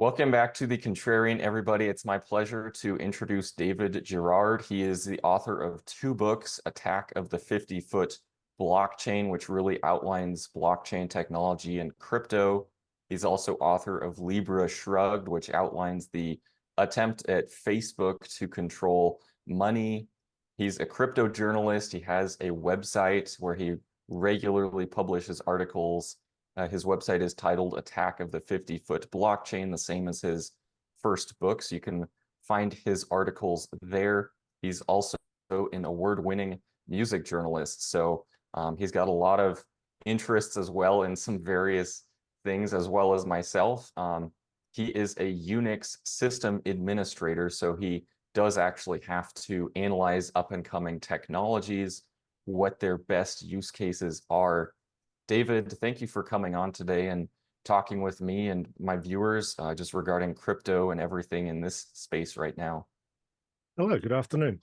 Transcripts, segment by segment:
Welcome back to The Contrarian, everybody. It's my pleasure to introduce David Gerard. He is the author of two books, Attack of the 50-Foot Blockchain, which really outlines blockchain technology and crypto. He's also author of Libra Shrugged, which outlines the attempt at Facebook to control money. He's a crypto journalist. He has a website where he regularly publishes articles. His website is titled Attack of the 50-Foot Blockchain, the same as his first book. So you can find his articles there. He's also an award-winning music journalist. So he's got a lot of interests as well in some various things, as well as myself. He is a Unix system administrator, so he does actually have to analyze up-and-coming technologies, what their best use cases are. David, thank you for coming on today and talking with me and my viewers just regarding crypto and everything in this space right now. Hello, good afternoon.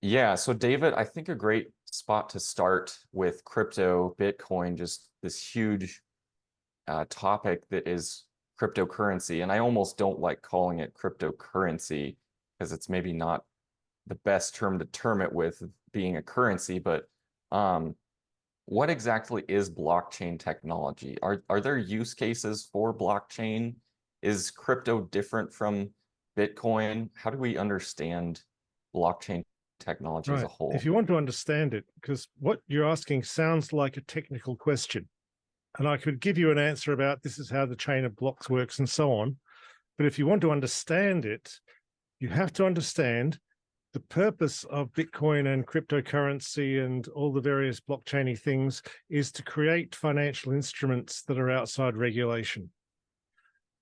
Yeah, so David, I think a great spot to start with crypto, Bitcoin, just this huge topic that is cryptocurrency. And I almost don't like calling it cryptocurrency because it's maybe not the best term to term it with being a currency, but what exactly is blockchain technology? Are there use cases for blockchain? Is crypto different from Bitcoin? How do we understand blockchain technology as a whole? If you want to understand it, because what you're asking sounds like a technical question, and I could give you an answer about this is how the chain of blocks works and so on. But if you want to understand it, you have to understand the purpose of Bitcoin and cryptocurrency and all the various blockchainy things is to create financial instruments that are outside regulation.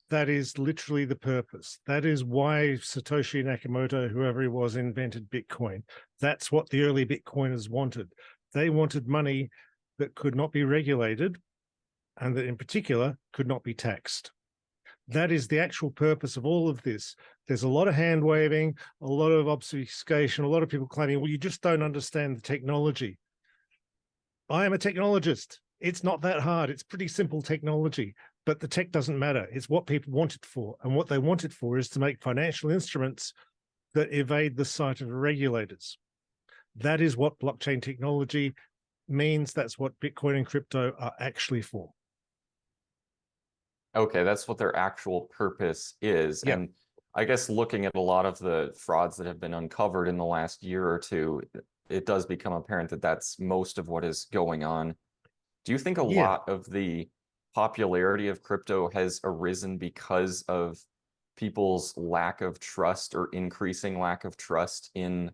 That is literally the purpose. That is why Satoshi Nakamoto, whoever he was, invented Bitcoin. That's what the early Bitcoiners wanted. They wanted money that could not be regulated and that in particular could not be taxed. That is the actual purpose of all of this. There's a lot of hand waving, a lot of obfuscation, a lot of people claiming, well, you just don't understand the technology. I am a technologist. It's not that hard. It's pretty simple technology, but the tech doesn't matter. It's what people want it for. And what they want it for is to make financial instruments that evade the sight of regulators. That is what blockchain technology means. That's what Bitcoin and crypto are actually for. Okay, that's what their actual purpose is. Yep. And I guess looking at a lot of the frauds that have been uncovered in the last year or two, it does become apparent that that's most of what is going on. Do you think a lot of the popularity of crypto has arisen because of people's lack of trust or increasing lack of trust in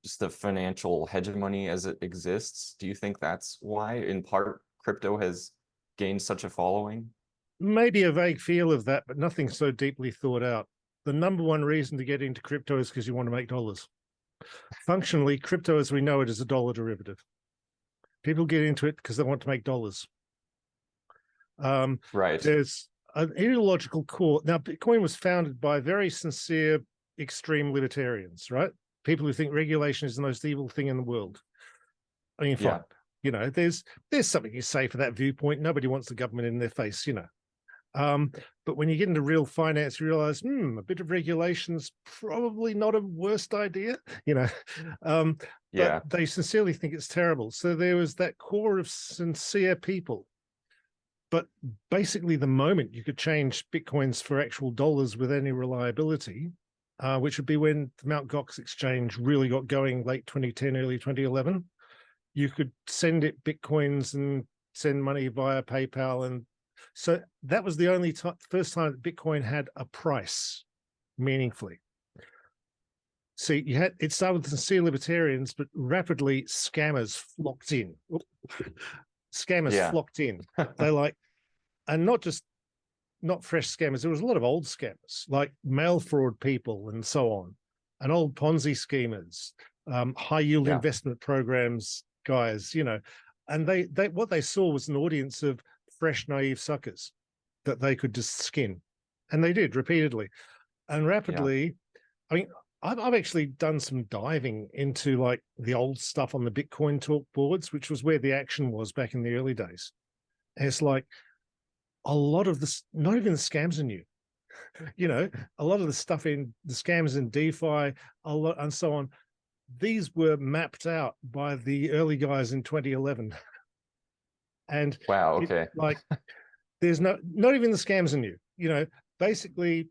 just the financial hegemony as it exists? Do you think that's why, in part, crypto has gained such a following? Maybe a vague feel of that, but nothing so deeply thought out. The number one reason to get into crypto is because you want to make dollars. Functionally, crypto as we know it is a dollar derivative. People get into it because they want to make dollars. Right. There's an ideological core. Now, Bitcoin was founded by very sincere, extreme libertarians, right? People who think regulation is the most evil thing in the world. I mean, fine. You know, there's something you say for that viewpoint. Nobody wants the government in their face, you know. But when you get into real finance, you realize, a bit of regulation's probably not a worst idea, you know. But they sincerely think it's terrible. So there was that core of sincere people. But basically, the moment you could change Bitcoins for actual dollars with any reliability, which would be when the Mt. Gox exchange really got going late 2010, early 2011, you could send it Bitcoins and send money via PayPal. And so that was the only first time that Bitcoin had a price meaningfully. See, it started with sincere libertarians, but rapidly scammers flocked in. Scammers flocked in. They and not fresh scammers. There was a lot of old scammers, like mail fraud people and so on, and old Ponzi schemers, high yield investment programs guys, you know, and they what they saw was an audience of fresh, naive suckers that they could just skin, and they did repeatedly and rapidly. I mean, I've actually done some diving into like the old stuff on the Bitcoin talk boards, which was where the action was back in the early days. And it's like a lot of this, not even the scams are new. You know, a lot of the stuff in the scams in DeFi, a lot and so on, these were mapped out by the early guys in 2011. And Wow, okay. like, there's not even the scams are new. You know, basically,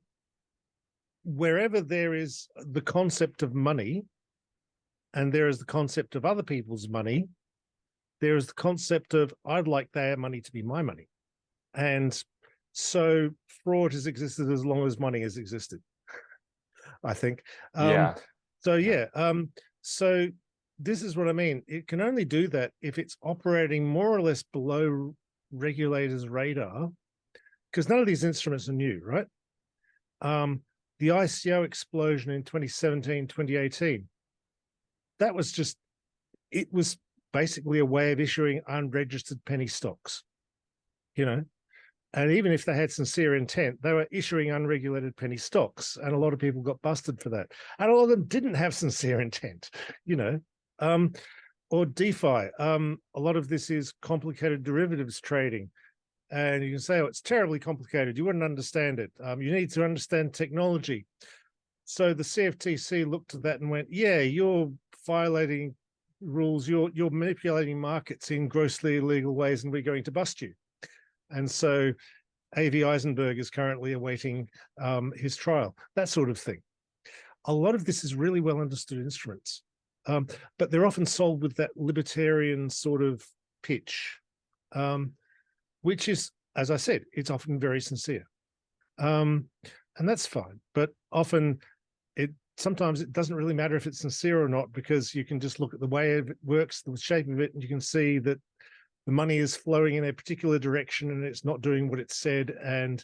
wherever there is the concept of money and there is the concept of other people's money, there is the concept of I'd like their money to be my money. And so fraud has existed as long as money has existed, I think. Yeah. So yeah, so this is what I mean. It can only do that if it's operating more or less below regulators' radar, because none of these instruments are new, right? The ICO explosion in 2017, 2018, that was just, it was basically a way of issuing unregistered penny stocks, you know? And even if they had sincere intent, they were issuing unregulated penny stocks, and a lot of people got busted for that. And a lot of them didn't have sincere intent, you know. Or DeFi. A lot of this is complicated derivatives trading. And you can say, oh, it's terribly complicated. You wouldn't understand it. You need to understand technology. So the CFTC looked at that and went, yeah, you're violating rules. You're manipulating markets in grossly illegal ways, and we're going to bust you. And so A.V. Eisenberg is currently awaiting his trial, that sort of thing. A lot of this is really well understood instruments, but they're often sold with that libertarian sort of pitch, which is, as I said, it's often very sincere. And that's fine, but often sometimes it doesn't really matter if it's sincere or not, because you can just look at the way it works, the shape of it, and you can see that the money is flowing in a particular direction and it's not doing what it said, and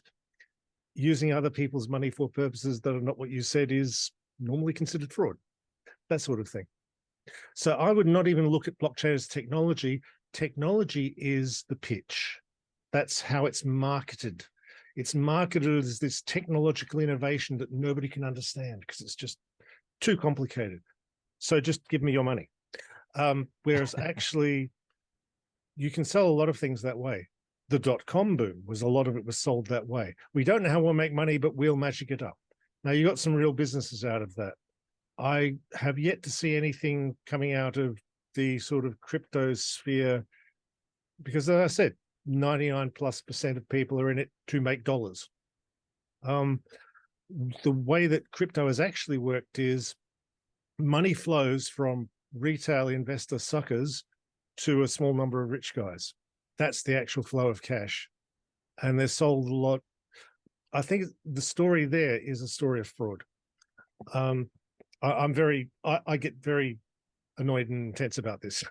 using other people's money for purposes that are not what you said is normally considered fraud, that sort of thing. So I would not even look at blockchain as technology. Technology is the pitch. That's how it's marketed. It's marketed as this technological innovation that nobody can understand because it's just too complicated. So just give me your money. Whereas actually, you can sell a lot of things that way. The dot-com boom was, a lot of it was sold that way. We don't know how we'll make money, but we'll magic it up. Now, you got some real businesses out of that. I have yet to see anything coming out of the sort of crypto sphere, because as I said, 99+% of people are in it to make dollars. The way that crypto has actually worked is money flows from retail investor suckers to a small number of rich guys. That's the actual flow of cash. And they're sold a lot. I think the story there is a story of fraud. I get very annoyed and intense about this,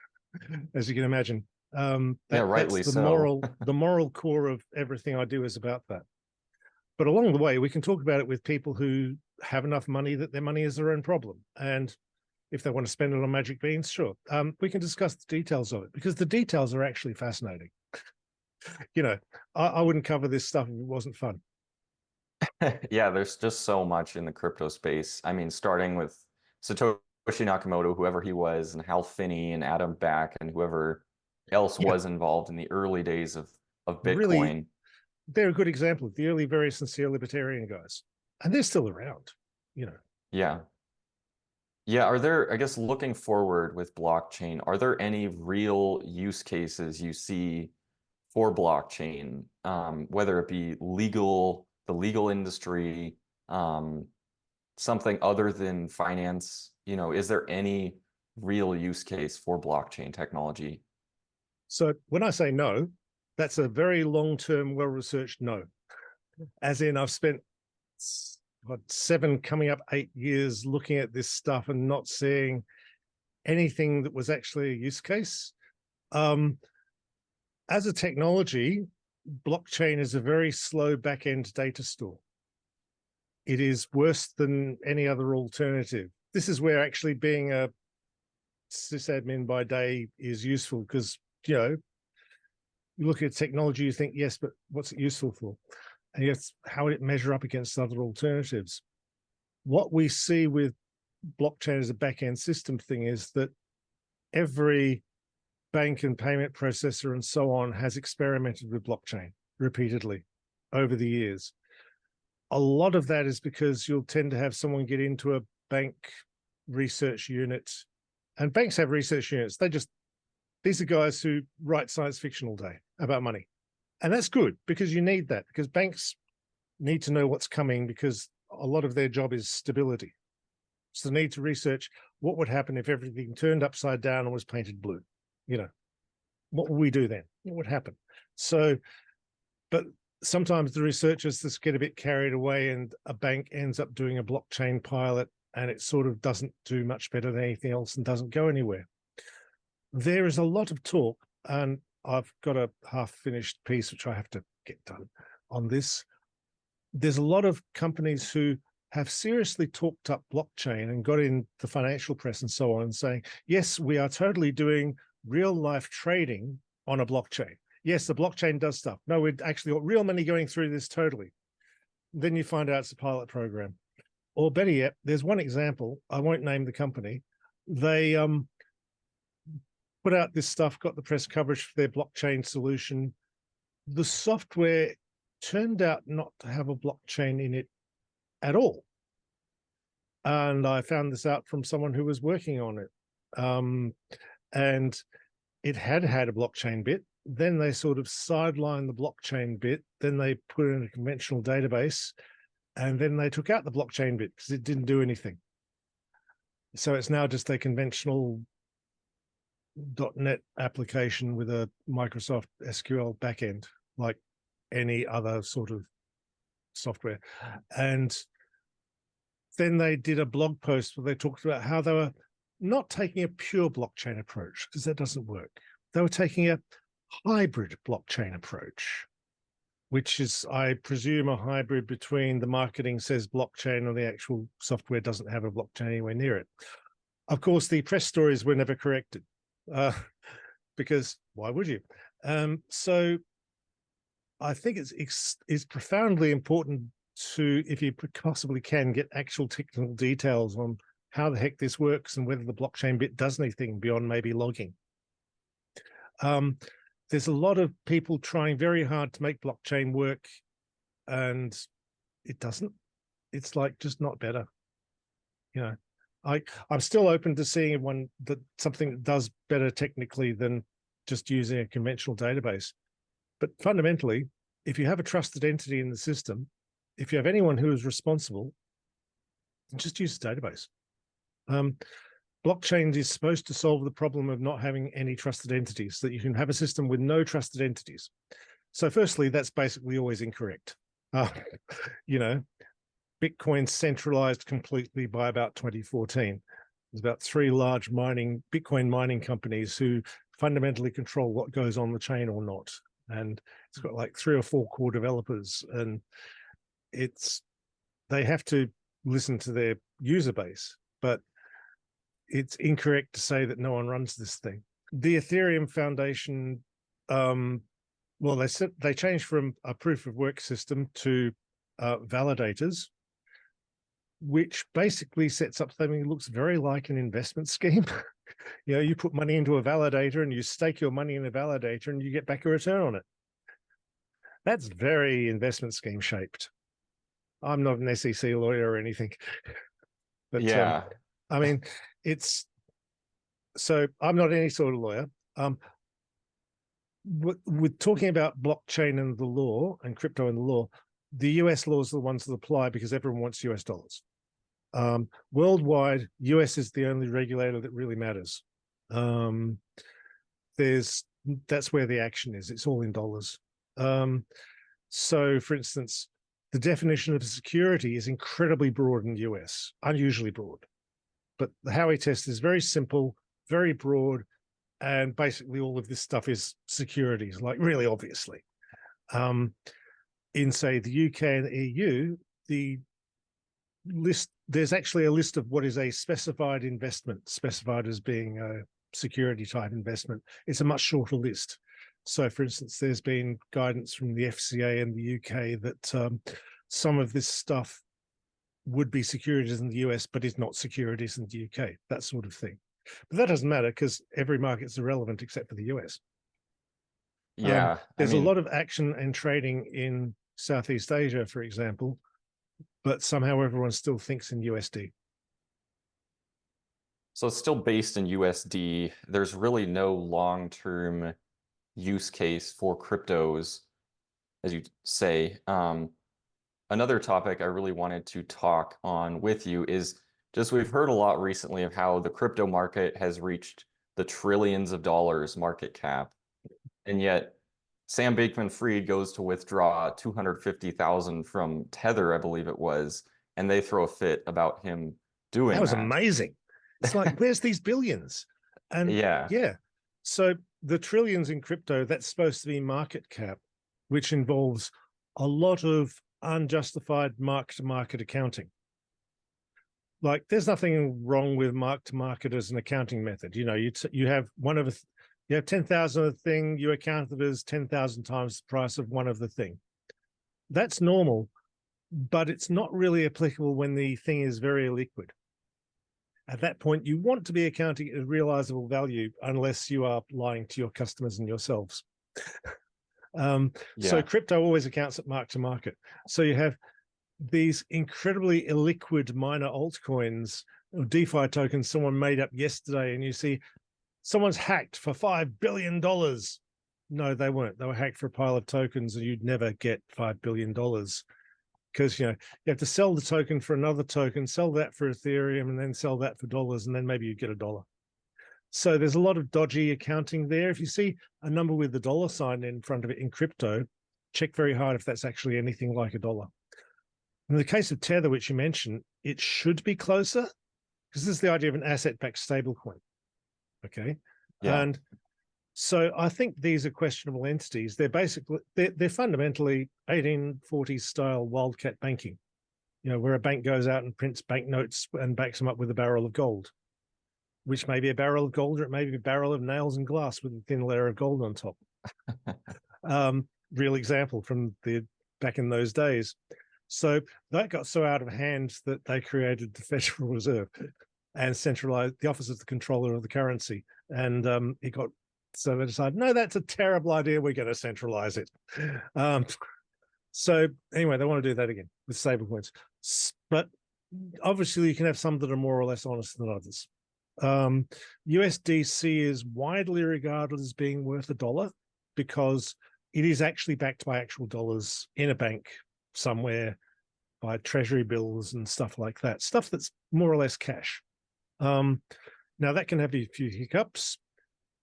as you can imagine. Yeah, rightly that's so. The moral core of everything I do is about that. But along the way, we can talk about it with people who have enough money that their money is their own problem. And if they want to spend it on magic beans, sure. We can discuss the details of it, because the details are actually fascinating. You know, I wouldn't cover this stuff if it wasn't fun. Yeah, there's just so much in the crypto space. I mean, starting with Satoshi Nakamoto, whoever he was, and Hal Finney and Adam Back and whoever else Yeah, was involved in the early days of really, Bitcoin. they're a good example of the early, very sincere libertarian guys. And they're still around, you know. Yeah. Yeah, are there, I guess, looking forward with blockchain, are there any real use cases you see for blockchain, whether it be legal, the legal industry, something other than finance? You know, is there any real use case for blockchain technology? So when I say no, that's a very long-term, well-researched no. As in, I've spent 7 coming up 8 years looking at this stuff and not seeing anything that was actually a use case. As a technology, blockchain is a very slow back-end data store. It is worse than any other alternative. This is where actually being a sysadmin by day is useful, because, you know, you look at technology, you think, yes, but what's it useful for? And yes, how would it measure up against other alternatives? What we see with blockchain as a back-end system thing is that every bank and payment processor and so on has experimented with blockchain repeatedly. over the years. A lot of that is because you'll tend to have someone get into a bank research unit, and banks have research units. These are guys who write science fiction all day about money. And that's good, because you need that, because banks need to know what's coming, because a lot of their job is stability. So they need to research what would happen if everything turned upside down and was painted blue. You know, what would we do then? What would happen? So, but sometimes the researchers just get a bit carried away, and a bank ends up doing a blockchain pilot, and it sort of doesn't do much better than anything else and doesn't go anywhere. There is a lot of talk, and I've got a half-finished piece which I have to get done on this. There's a lot of companies who have seriously talked up blockchain and got in the financial press and so on, and saying, yes, we are totally doing real-life trading on a blockchain. Yes, the blockchain does stuff. No, we've actually got real money going through this totally. Then you find out it's a pilot program. Or better yet, there's one example, I won't name the company. They put out this stuff, got the press coverage for their blockchain solution. The software turned out not to have a blockchain in it at all. And I found this out from someone who was working on it. And it had a blockchain bit. Then they sort of sidelined the blockchain bit. Then they put in a conventional database. And then they took out the blockchain bit because it didn't do anything. So it's now just a conventional .NET application with a Microsoft SQL backend, like any other sort of software. And then they did a blog post where they talked about how they were not taking a pure blockchain approach, because that doesn't work. They were taking a hybrid blockchain approach, which is, I presume, a hybrid between the marketing says blockchain and the actual software doesn't have a blockchain anywhere near it. Of course, the press stories were never corrected, because why would you? So I think it's profoundly important to, if you possibly can, get actual technical details on how the heck this works and whether the blockchain bit does anything beyond maybe logging. There's a lot of people trying very hard to make blockchain work, and it doesn't. It's like just not better. You know, I'm still open to seeing something that does better technically than just using a conventional database. But fundamentally, if you have a trusted entity in the system, if you have anyone who is responsible, just use the database. Blockchain is supposed to solve the problem of not having any trusted entities, so that you can have a system with no trusted entities. So firstly, that's basically always incorrect. You know, Bitcoin centralized completely by about 2014. There's about 3 large Bitcoin mining companies who fundamentally control what goes on the chain or not. And it's got like 3 or 4 core developers, and they have to listen to their user base, but it's incorrect to say that no one runs this thing. The Ethereum Foundation, well, they changed from a proof of work system to validators, which basically sets up something that looks very like an investment scheme. You know, you put money into a validator and you stake your money in a validator and you get back a return on it. That's very investment scheme shaped. I'm not an SEC lawyer or anything, but yeah, I mean, so I'm not any sort of lawyer. With talking about blockchain and the law and crypto and the law, the US laws are the ones that apply because everyone wants US dollars. Worldwide, US is the only regulator that really matters. That's where the action is. It's all in dollars. So, for instance, the definition of a security is incredibly broad in the US, unusually broad. But the Howey test is very simple, very broad, and basically all of this stuff is securities, like really obviously. In, say, the UK and the EU, there's actually a list of what is a specified investment, specified as being a security type investment. It's a much shorter list. So, for instance, there's been guidance from the FCA in the UK that some of this stuff would be securities in the US, but is not securities in the UK, that sort of thing. But that doesn't matter because every market's irrelevant except for the US. Yeah. There's a lot of action and trading in Southeast Asia, for example, but somehow everyone still thinks in USD. So it's still based in USD. There's really no long-term use case for cryptos, as you say. Another topic I really wanted to talk on with you is just we've heard a lot recently of how the crypto market has reached the trillions of dollars market cap. And yet Sam Bankman-Fried goes to withdraw 250,000 from Tether, I believe it was, and they throw a fit about him doing That was that. amazing. It's like, where's these billions? And yeah. So the trillions in crypto, that's supposed to be market cap, which involves a lot of unjustified mark-to-market accounting. Like, there's nothing wrong with mark-to-market as an accounting method. You know, you have one of you have 10,000 of the thing, you account it as 10,000 times the price of one of the thing. That's normal, but it's not really applicable when the thing is very liquid. At that point, you want to be accounting at realizable value unless you are lying to your customers and yourselves. So crypto always accounts at mark to market. So you have these incredibly illiquid minor altcoins or DeFi tokens someone made up yesterday, and you see someone's hacked for $5 billion. No, they weren't. They were hacked for a pile of tokens, and you'd never get $5 billion. Because, you know, you have to sell the token for another token, sell that for Ethereum, and then sell that for dollars, and then maybe you get $1. So there's a lot of dodgy accounting there. If you see a number with the dollar sign in front of it in crypto, check very hard if that's actually anything like $1. In the case of Tether, which you mentioned, it should be closer, because this is the idea of an asset-backed stablecoin. Okay. Yeah. And so I think these are questionable entities. They're basically, they're fundamentally 1840s style wildcat banking, you know, where a bank goes out and prints banknotes and backs them up with a barrel of gold, which may be a barrel of gold, or it may be a barrel of nails and glass with a thin layer of gold on top. Real example from back in those days. So that got so out of hand that they created the Federal Reserve and centralized the office of the controller of the currency. And it got, so they decided, no, that's a terrible idea. We're going to centralize it. So anyway, they want to do that again with stablecoins. But obviously you can have some that are more or less honest than others. USDC is widely regarded as being worth $1 because it is actually backed by actual dollars in a bank somewhere, by treasury bills and stuff like that, stuff that's more or less cash. Now that can have a few hiccups.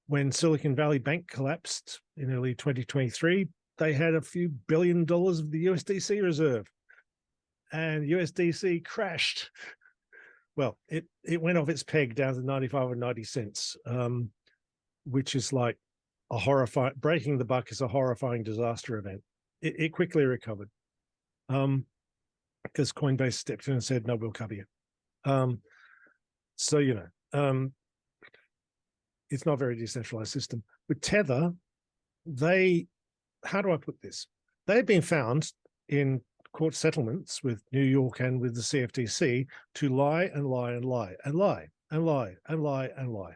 When Silicon Valley Bank collapsed in early 2023, they had a few $1 billion of the USDC reserve, and USDC crashed. Well, it went off its peg down to 95 or 90 cents, which is like a horrifying, breaking the buck is a horrifying disaster event. It quickly recovered because Coinbase stepped in and said, no, we'll cover you. So, you know, it's not a very decentralized system. With Tether, how do I put this? They've been found in court settlements with New York and with the CFTC to lie and lie and lie and lie and lie and lie and lie.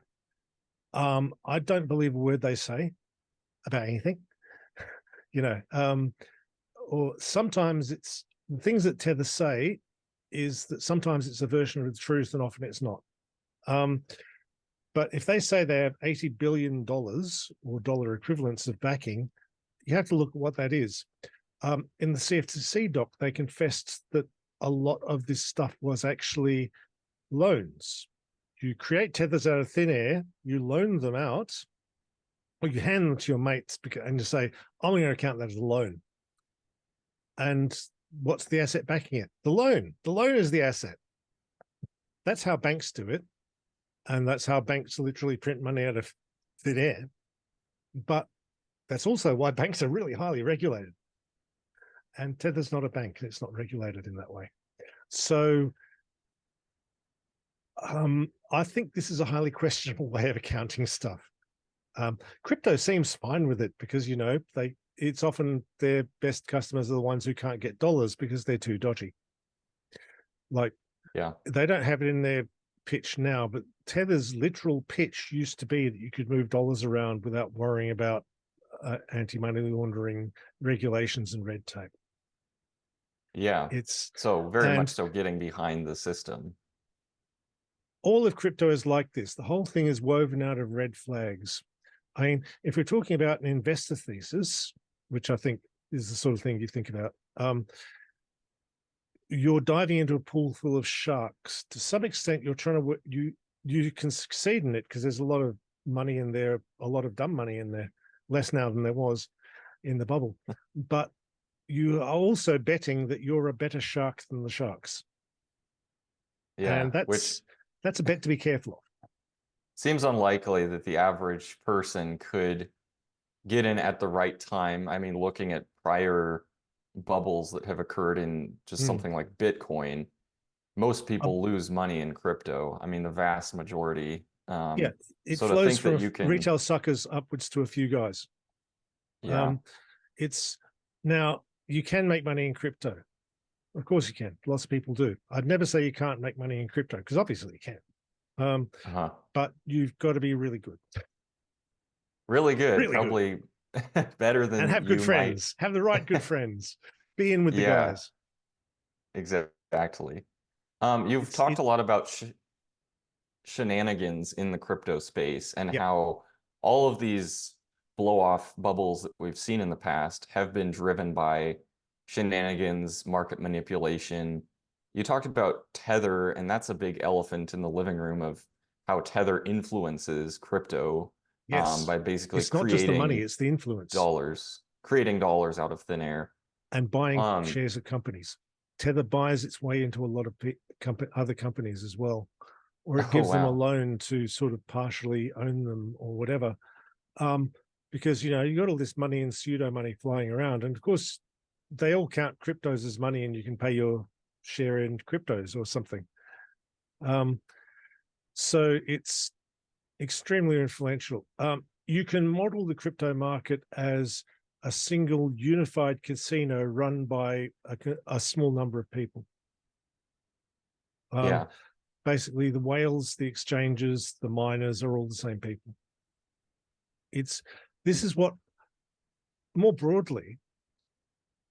I don't believe a word they say about anything, you know, or sometimes it's the things that Tether say is that sometimes it's a version of the truth and often it's not. But if they say they have $80 billion or dollar equivalents of backing, you have to look at what that is. In the CFTC doc, they confessed that a lot of this stuff was actually loans. You create tethers out of thin air, you loan them out, or you hand them to your mates and you say, I'm going to count that as a loan. And what's the asset backing it? The loan. The loan is the asset. That's how banks do it. And that's how banks literally print money out of thin air. But that's also why banks are really highly regulated. And Tether's not a bank. It's not regulated in that way. So I think this is a highly questionable way of accounting stuff. Crypto seems fine with it because, you know, it's often their best customers are the ones who can't get dollars because they're too dodgy. Like, yeah, they don't have it in their pitch now, but Tether's literal pitch used to be that you could move dollars around without worrying about anti-money laundering regulations and red tape. Yeah. It's So very much and so getting behind the system. all of crypto is like this. The whole thing is woven out of red flags. I mean, if we're talking about an investor thesis, which I think is the sort of thing you think about, you're diving into a pool full of sharks. To some extent, you're trying to you can succeed in it because there's a lot of money in there, a lot of dumb money in there, less now than there was in the bubble. But you are also betting that you're a better shark than the sharks, Yeah, and which that's a bet to be careful of. seems unlikely that the average person could get in at the right time. I mean, looking at prior bubbles that have occurred in just Mm. something like Bitcoin, most people lose money in crypto. I mean, the vast majority. Yeah, it So to flows think that from you can, retail suckers upwards to a few guys. yeah, It's now you can make money in crypto. Of course you can. Lots of people do. I'd never say you can't make money in crypto because obviously you can. uh-huh. But you've got to be really good, Really good, really good, probably better and than have good you might. friends. Have the right good friends. Be in with the Yeah, guys. exactly. You've It's talked it. a lot about shenanigans in the crypto space and Yep. how all of these blow off bubbles that we've seen in the past have been driven by shenanigans, market manipulation. You talked about Tether, and that's a big elephant in the living room of how Tether influences crypto Yes. by basically It's not just the money; creating it's the influence dollars out of thin air. and buying Um, shares of companies. Tether buys its way into a lot of other companies as well, or it oh gives them a wow. loan to sort of partially own them or whatever. Um, because you got all this money and pseudo money flying around, and of course they all count cryptos as money, and you can pay your share in cryptos or something. Um, so it's extremely influential. You can model the crypto market as a single unified casino run by a small number of people. Um, Yeah. Basically, the whales, the exchanges, the miners are all the same people. This is what, more broadly,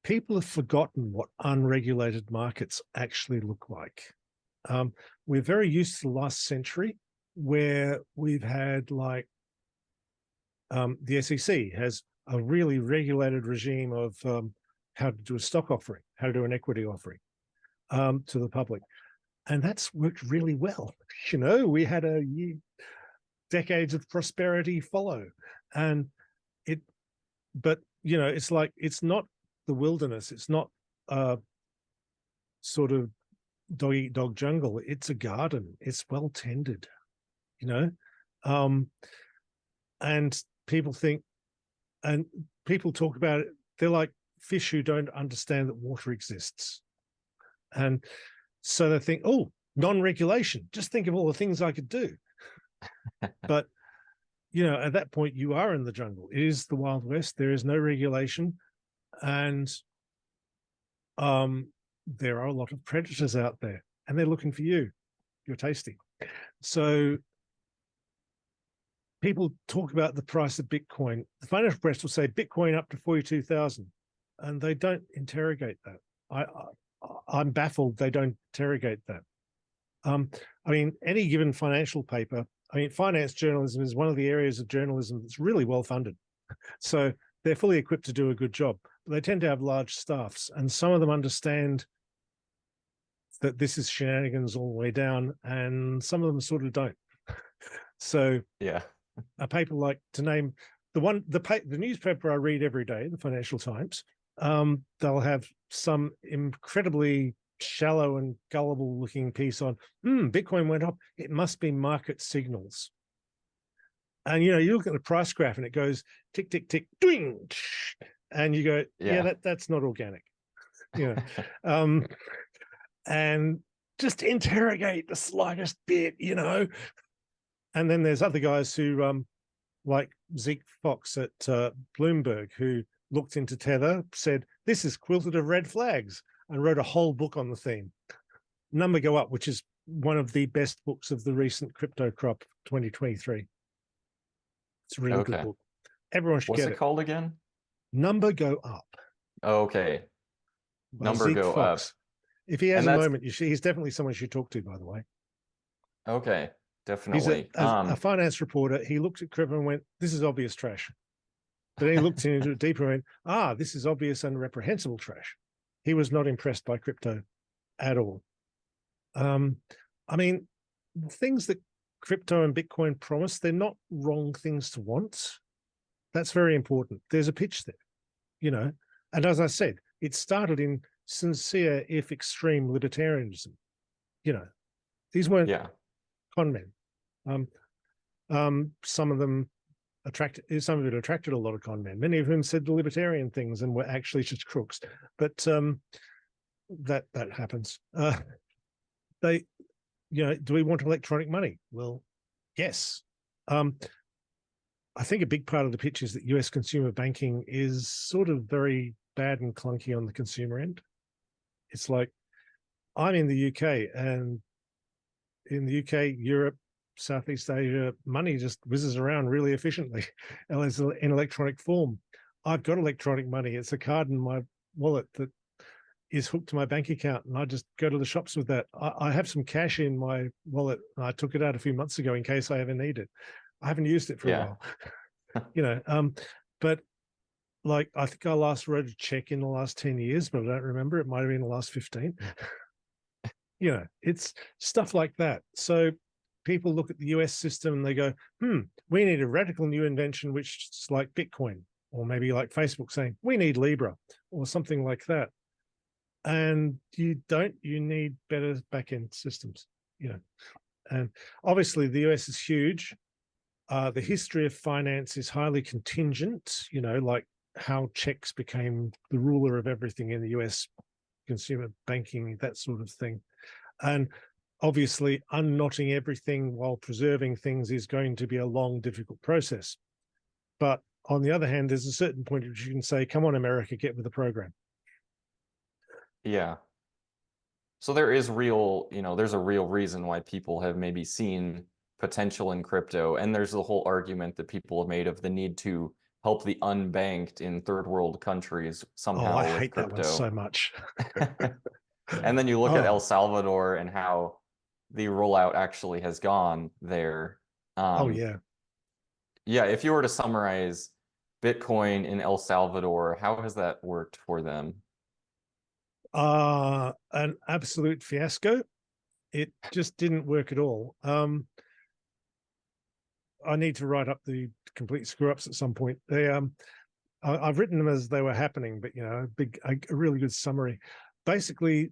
people have forgotten what unregulated markets actually look like. We're very used to the last century where we've had like the SEC has a really regulated regime of how to do a stock offering, how to do an equity offering to the public. And that's worked really well. We had decades of prosperity follow. And but it's like, it's not the wilderness. It's not a sort of dog eat dog jungle. It's a garden. It's well tended, you know. And people think, and people talk about it, they're like fish who don't understand that water exists. And so they think, oh, non-regulation, just think of all the things I could do. But at that point you are in the jungle. It is the Wild West. There is no regulation. And there are a lot of predators out there, and they're looking for you. You're tasty. So people talk about the price of Bitcoin. The financial press will say Bitcoin up to 42,000, and they don't interrogate that. I'm baffled they don't interrogate that. I mean, any given financial paper, finance journalism is one of the areas of journalism that's really well funded. So they're fully equipped to do a good job, but they tend to have large staffs, and some of them understand that this is shenanigans all the way down, and some of them sort of don't. So Yeah. a paper like, to name the newspaper I read every day, the Financial Times, they'll have some incredibly shallow and gullible looking piece on Bitcoin went up, it must be market signals. And you look at the price graph and it goes tick tick tick ding, and you go, Yeah. that's not organic. um and just interrogate the slightest bit. And then there's other guys who like Zeke Fox at Bloomberg, who looked into Tether, said, this is quilted of red flags, and wrote a whole book on the theme. Number Go Up, which is one of the best books of the recent crypto crop 2023. It's a really good Okay. book. Everyone should What's get it it. called again? Number Go Up. Okay. by number Zeke go Fox. up. If he has And a that's moment, he's definitely someone you should talk to, by the way. okay, He's definitely. a finance reporter. He looked at crypto and went, this is obvious trash. But then he looked into it deeper and went, this is obvious and reprehensible trash. He was not impressed by crypto at all. I mean, the things that crypto and Bitcoin promise, they're not wrong things to want. That's very important. There's a pitch there, you know. And as I said, it started in sincere, if extreme, libertarianism. You know, these weren't con men. Some of it attracted a lot of con men, many of whom said the libertarian things and were actually just crooks. But that happens. Do we want electronic money? Well, yes. I think a big part of the pitch is that US consumer banking is sort of very bad and clunky on the consumer end. It's like, I'm in the UK, and in the UK, Europe, Southeast Asia, money just whizzes around really efficiently in electronic form. I've got electronic money. It's a card in my wallet that is hooked to my bank account, and I just go to the shops with that. I have some cash in my wallet. I took it out a few months ago in case I ever need it. I haven't used it for a while, you know. But like, I think I last wrote a check in the last 10 years, but I don't remember. It might have been the last 15. You know, it's stuff like that. So people look at the US system and they go, we need a radical new invention, which is like Bitcoin, or maybe like Facebook saying, we need Libra, or something like that. And you need better back-end systems, you know. And obviously the US is huge. The history of finance is highly contingent, you know, like how checks became the ruler of everything in the US, consumer banking, that sort of thing. And obviously unknotting everything while preserving things is going to be a long, difficult process. But on the other hand, there's a certain point at which you can say, come on, America, get with the program. Yeah. So there is there's a real reason why people have maybe seen potential in crypto. And there's the whole argument that people have made of the need to help the unbanked in third world countries somehow I with hate crypto. that one so much. And then you look at El Salvador and how the rollout actually has gone there. Yeah. Yeah, if you were to summarize Bitcoin in El Salvador, how has that worked for them? An absolute fiasco. It just didn't work at all. I need to write up the complete screw ups at some point. I've written them as they were happening, but you know, a really good summary. Basically,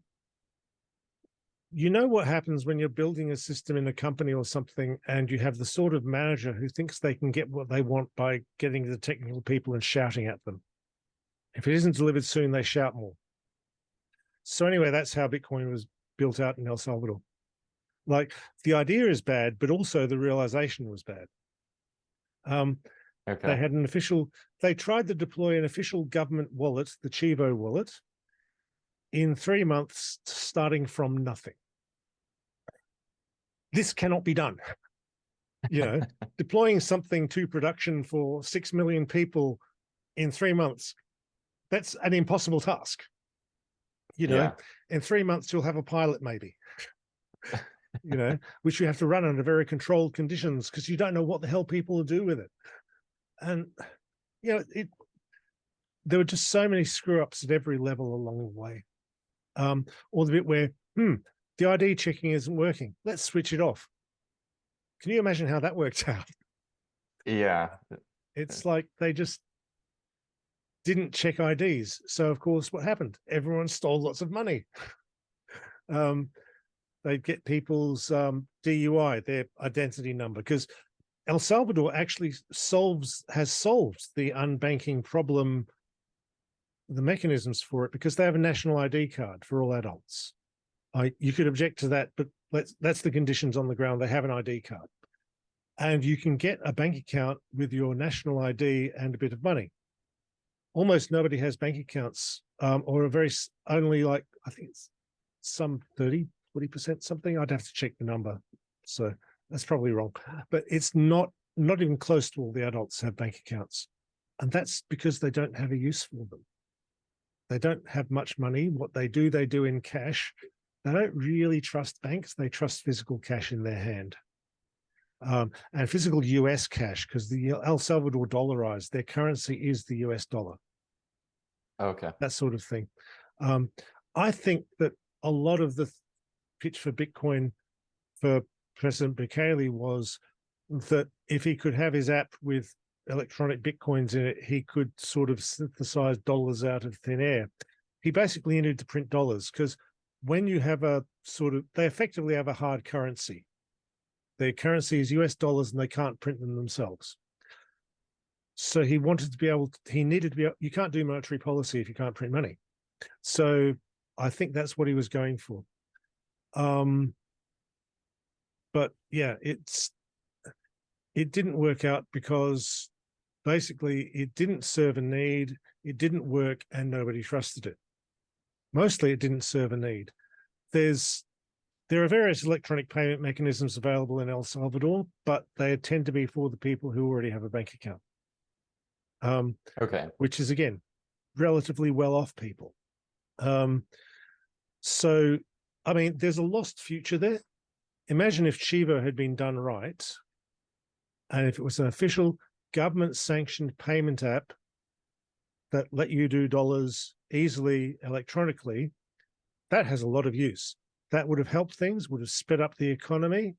you know what happens when you're building a system in a company or something, and you have the sort of manager who thinks they can get what they want by getting the technical people and shouting at them. If it isn't delivered soon, they shout more. So anyway, that's how Bitcoin was built out in El Salvador. Like, the idea is bad, but also the realization was bad. They had they tried to deploy an official government wallet, the Chivo wallet, in 3 months, starting from nothing. This cannot be done. You know, deploying something to production for 6 million people in 3 months, that's an impossible task. You know, in 3 months, you'll have a pilot maybe, you know, which you have to run under very controlled conditions because you don't know what the hell people will do with it. And, you know, there were just so many screw ups at every level along the way. Or the bit where, the ID checking isn't working. Let's switch it off. Can you imagine how that worked out? Yeah. It's like they just didn't check IDs. So, of course, what happened? Everyone stole lots of money. They'd get people's DUI, their identity number, because El Salvador actually has solved the unbanking problem, the mechanisms for it, because they have a national ID card for all adults. You could object to that, but that's the conditions on the ground. They have an ID card. And you can get a bank account with your national ID and a bit of money. Almost nobody has bank accounts, or only like, I think it's some 30-40% something. I'd have to check the number. So that's probably wrong. But it's not even close to all the adults have bank accounts. And that's because they don't have a use for them. They don't have much money. What they do in cash. They don't really trust banks. They trust physical cash in their hand. And physical US cash, because the El Salvador dollarized, their currency is the US dollar. Okay. That sort of thing. I think that a lot of the pitch for Bitcoin for President Bukele was that if he could have his app with electronic Bitcoins in it, he could sort of synthesize dollars out of thin air. He basically needed to print dollars because when you have a sort of, they effectively have a hard currency. Their currency is US dollars and they can't print them themselves. So he wanted to be able to, he needed to be, you can't do monetary policy if you can't print money. So I think that's what he was going for. But yeah, it didn't work out because basically it didn't serve a need, it didn't work, and nobody trusted it. Mostly it didn't serve a need. There are various electronic payment mechanisms available in El Salvador, but they tend to be for the people who already have a bank account. Okay. Which is, again, relatively well-off people. So, I mean, there's a lost future there. Imagine if Chivo had been done right, and if it was an official government-sanctioned payment app that let you do dollars easily electronically, that has a lot of use. That would have helped things, would have sped up the economy.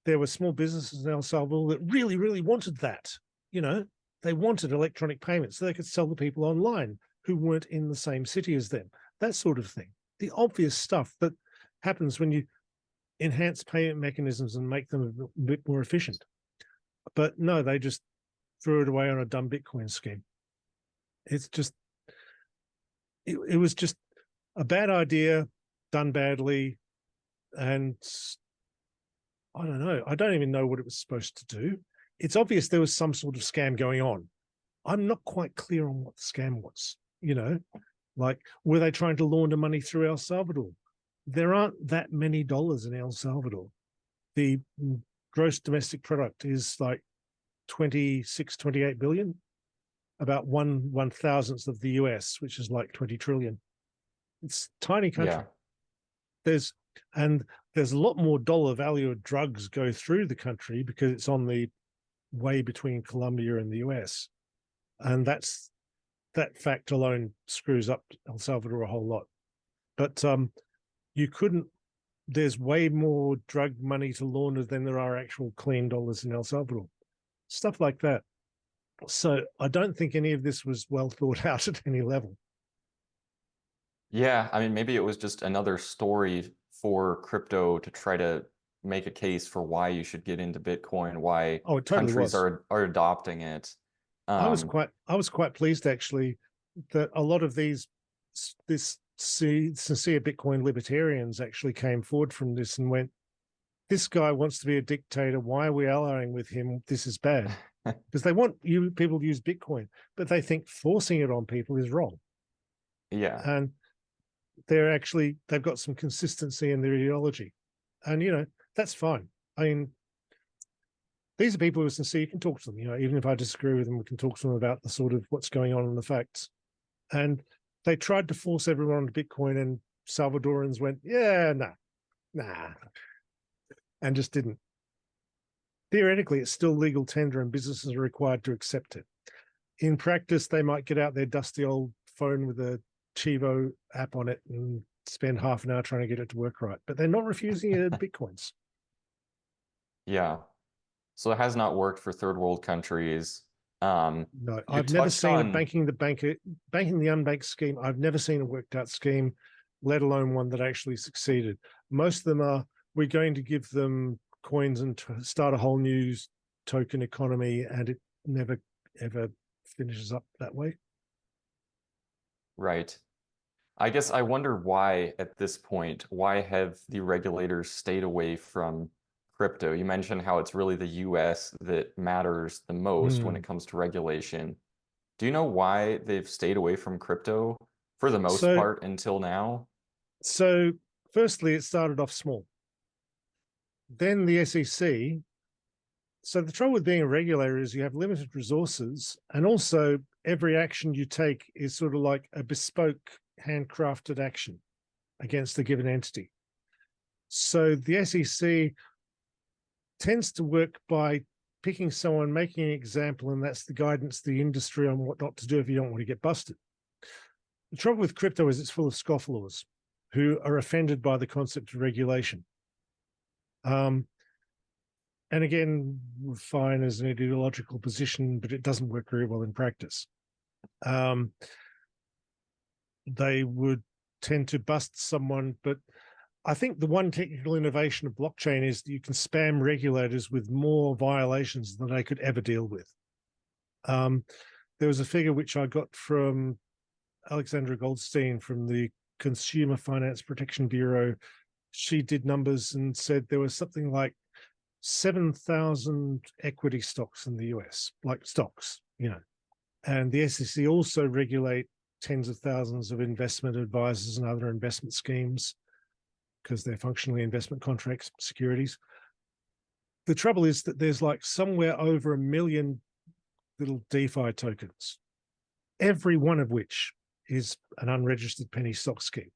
There were small businesses in El Salvador that really, really wanted that. You know, they wanted electronic payments so they could sell to people online who weren't in the same city as them. That sort of thing. The obvious stuff that happens when you enhance payment mechanisms and make them a bit more efficient. But no, they just threw it away on a dumb Bitcoin scheme. It's just, it was just a bad idea done badly. And I don't know. I don't even know what it was supposed to do. It's obvious there was some sort of scam going on. I'm not quite clear on what the scam was. You know, like, were they trying to launder money through El Salvador? There aren't that many dollars in El Salvador. The gross domestic product is like 26, 28 billion, about 1/1000th of the US, which is like 20 trillion. It's a tiny country. Yeah. There's a lot more dollar value of drugs go through the country because it's on the way between Colombia and the US. And that fact alone screws up El Salvador a whole lot. But there's way more drug money to launder than there are actual clean dollars in El Salvador. Stuff like that. So I don't think any of this was well thought out at any level. Yeah, I mean, maybe it was just another story for crypto to try to make a case for why you should get into Bitcoin, why it totally countries was. are adopting it. I was quite pleased actually that a lot of this sincere Bitcoin libertarians actually came forward from this and went, this guy wants to be a dictator. Why are we allying with him? This is bad. Because they want people to use Bitcoin, but they think forcing it on people is wrong. Yeah. And they've got some consistency in their ideology. And, you know, that's fine. I mean, these are people who are sincere. You can talk to them, you know, even if I disagree with them, we can talk to them about the sort of what's going on in the facts. And they tried to force everyone onto Bitcoin, and Salvadorans went, yeah, nah, and just didn't. Theoretically, it's still legal tender and businesses are required to accept it. In practice, they might get out their dusty old phone with a Chivo app on it and spend half an hour trying to get it to work right, but they're not refusing it Bitcoins. Yeah. So it has not worked for third world countries. No, I've never seen a banking the unbanked scheme. I've never seen a worked out scheme, let alone one that actually succeeded. Most of them are, we're going to give them coins and start a whole new token economy, and it never ever finishes up that way. Right. I guess I wonder why at this point, why have the regulators stayed away from crypto? You mentioned how it's really the US that matters the most when it comes to regulation. Do you know why they've stayed away from crypto for the most part until now? So firstly, it started off small. Then the SEC. So the trouble with being a regulator is you have limited resources, and also every action you take is sort of like a bespoke, handcrafted action against a given entity. So the SEC tends to work by picking someone, making an example, and that's the guidance to the industry on what not to do if you don't want to get busted. The trouble with crypto is it's full of scofflaws who are offended by the concept of regulation. And again, fine as an ideological position, but it doesn't work very well in practice. They would tend to bust someone, but I think the one technical innovation of blockchain is that you can spam regulators with more violations than they could ever deal with. There was a figure which I got from Alexandra Goldstein from the Consumer Finance Protection Bureau. She did numbers and said there was something like 7,000 equity stocks in the US, like stocks, and the SEC also regulate tens of thousands of investment advisors and other investment schemes because they're functionally investment contracts, securities. The trouble is that there's like somewhere over 1 million little DeFi tokens, every one of which is an unregistered penny stock scheme.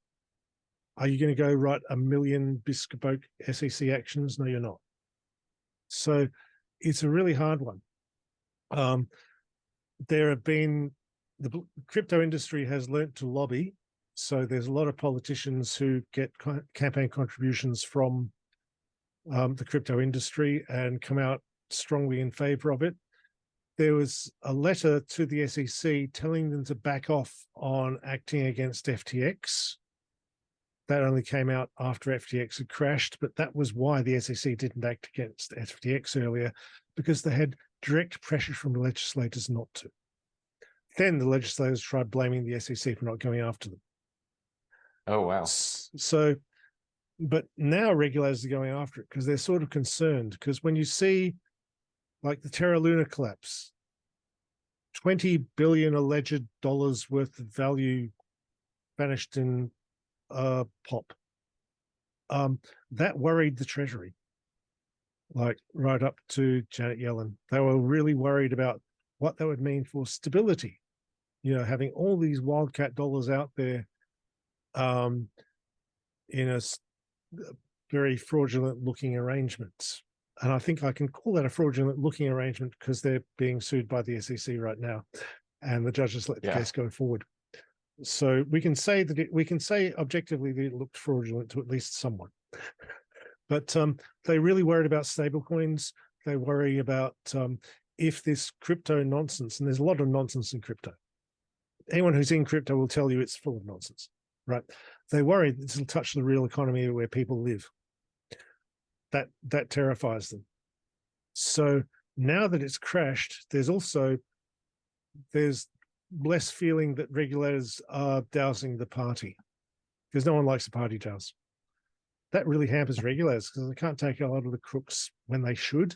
Are you going to go write 1 million bespoke SEC actions? No, you're not. So it's a really hard one. There have been, the crypto industry has learnt to lobby. So there's a lot of politicians who get campaign contributions from the crypto industry and come out strongly in favor of it. There was a letter to the SEC telling them to back off on acting against FTX. That only came out after FTX had crashed, but that was why the SEC didn't act against FTX earlier, because they had direct pressure from the legislators not to. Then the legislators tried blaming the SEC for not going after them. Oh, wow. So, but now regulators are going after it because they're sort of concerned, because when you see like the Terra Luna collapse, 20 billion alleged dollars worth of value vanished in pop. That worried the Treasury, like right up to Janet Yellen. They were really worried about what that would mean for stability. Having all these wildcat dollars out there in a very fraudulent looking arrangement. And I think I can call that a fraudulent looking arrangement because they're being sued by the SEC right now, and the judges let the case go forward. So we can say objectively that it looked fraudulent to at least someone. But they really worried about stablecoins. They worry about if this crypto nonsense, and there's a lot of nonsense in crypto. Anyone who's in crypto will tell you it's full of nonsense, right? They worry that this will touch the real economy where people live. That terrifies them. So now that it's crashed, there's less feeling that regulators are dousing the party, because no one likes a party douse. That really hampers regulators because they can't take a lot of the crooks when they should.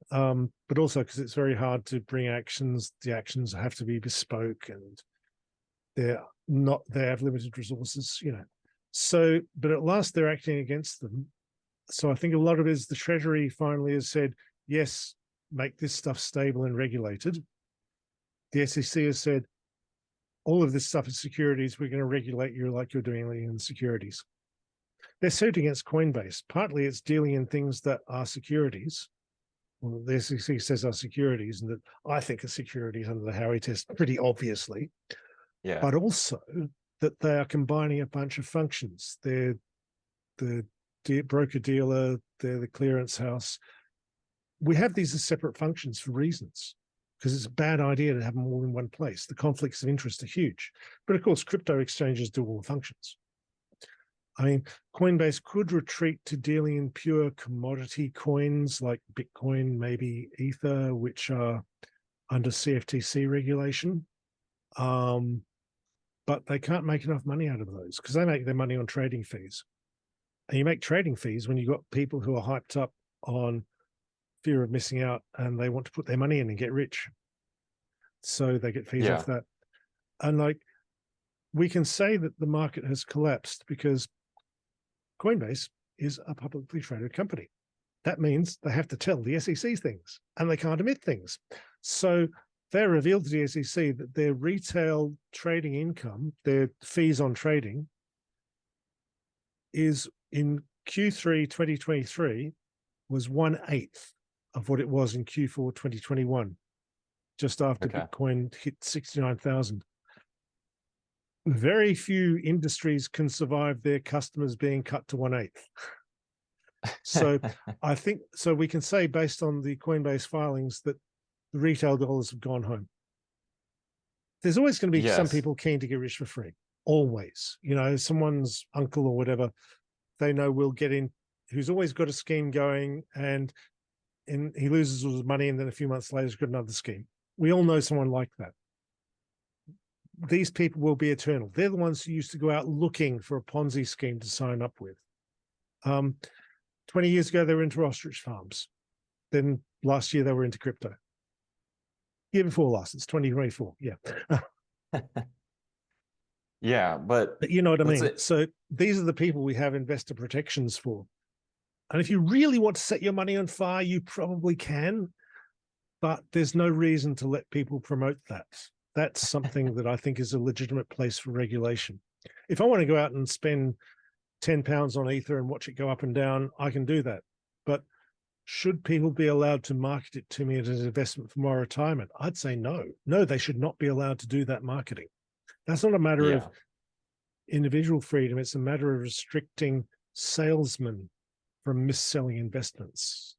But also because it's very hard to bring actions. The actions have to be bespoke and they have limited resources, So, but at last they're acting against them. So I think a lot of it is the Treasury finally has said, yes, make this stuff stable and regulated. The SEC has said, all of this stuff is securities. We're going to regulate you like you're doing in securities. They're sued against Coinbase. Partly it's dealing in things that are securities. Well, the SEC says are securities, and that I think are securities under the Howey test, pretty obviously. Yeah. But also that they are combining a bunch of functions. They're the broker-dealer, they're the clearance house. We have these as separate functions for reasons, because it's a bad idea to have them all in one place. The conflicts of interest are huge. But of course, crypto exchanges do all the functions. I mean, Coinbase could retreat to dealing in pure commodity coins like Bitcoin, maybe Ether, which are under CFTC regulation. But they can't make enough money out of those because they make their money on trading fees. And you make trading fees when you've got people who are hyped up on fear of missing out and they want to put their money in and get rich. So they get fees off that. And like, we can say that the market has collapsed because Coinbase is a publicly traded company. That means they have to tell the SEC things and they can't emit things. So they revealed to the SEC that their retail trading income, their fees on trading, is in Q3 2023 was 1/8 of what it was in Q4 2021, just after Bitcoin hit 69,000. Very few industries can survive their customers being cut to 1/8. So I think, so we can say based on the Coinbase filings that the retail dollars have gone home. There's always going to be some people keen to get rich for free. Always, you know, someone's uncle or whatever, they know will get in, who's always got a scheme going, and he loses all his money, and then a few months later he's got another scheme. We all know someone like that. These people will be eternal. They're the ones who used to go out looking for a Ponzi scheme to sign up with. 20 years ago, they were into ostrich farms. Then last year, they were into crypto. Year before last, it's 2024. Yeah. Yeah, but you know what I mean? So these are the people we have investor protections for. And if you really want to set your money on fire, you probably can, but there's no reason to let people promote that. That's something that I think is a legitimate place for regulation. If I want to go out and spend £10 on Ether and watch it go up and down, I can do that. But should people be allowed to market it to me as an investment for my retirement? I'd say no. No, they should not be allowed to do that marketing. That's not a matter of individual freedom. It's a matter of restricting salesmen from mis-selling investments.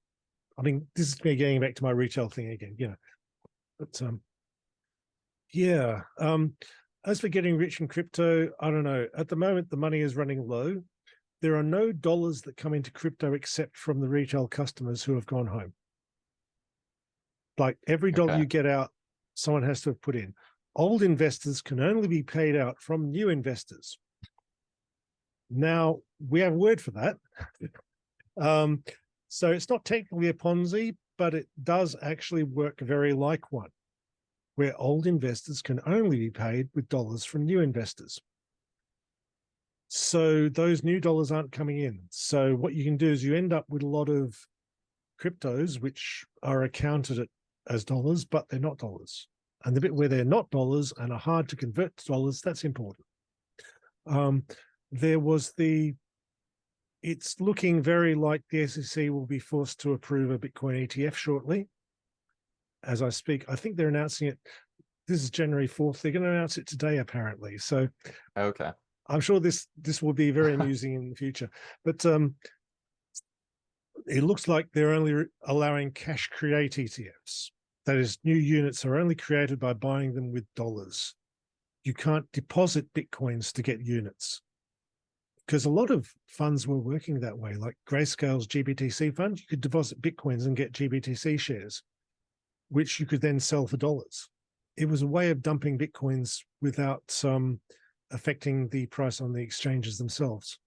I mean, this is me getting back to my retail thing again, you know. But as for getting rich in crypto, I don't know. At the moment, the money is running low. There are no dollars that come into crypto except from the retail customers who have gone home. Like every dollar you get out, someone has to have put in. Old investors can only be paid out from new investors. Now, we have a word for that. So it's not technically a Ponzi, but it does actually work very like one, where old investors can only be paid with dollars from new investors. So those new dollars aren't coming in. So what you can do is you end up with a lot of cryptos which are accounted as dollars, but they're not dollars. And the bit where they're not dollars and are hard to convert to dollars, that's important. It's looking very like the SEC will be forced to approve a Bitcoin ETF shortly. As I speak, I think they're announcing it. This is January 4th. They're going to announce it today, apparently. So I'm sure this will be very amusing in the future. But it looks like they're only allowing cash create ETFs. That is, new units are only created by buying them with dollars. You can't deposit Bitcoins to get units. Because a lot of funds were working that way, like Grayscale's GBTC fund. You could deposit Bitcoins and get GBTC shares, which you could then sell for dollars. It was a way of dumping Bitcoins without affecting the price on the exchanges themselves.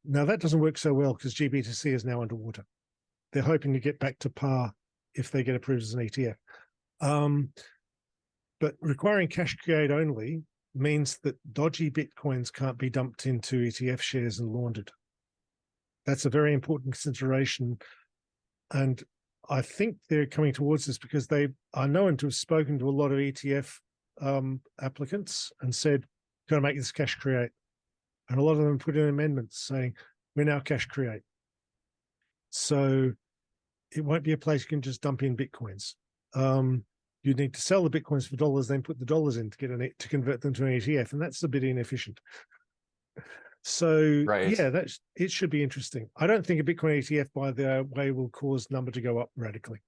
Now, that doesn't work so well because GBTC is now underwater. They're hoping to get back to par if they get approved as an ETF. But requiring cash create only means that dodgy Bitcoins can't be dumped into ETF shares and laundered. That's a very important consideration. And I think they're coming towards this because they are known to have spoken to a lot of ETF applicants and said, got to make this cash create. And a lot of them put in amendments saying, we're now cash create. So it won't be a place you can just dump in Bitcoins. You need to sell the Bitcoins for dollars, then put the dollars in to convert them to an ETF. And that's a bit inefficient. So it should be interesting. I don't think a Bitcoin ETF, by the way, will cause number to go up radically.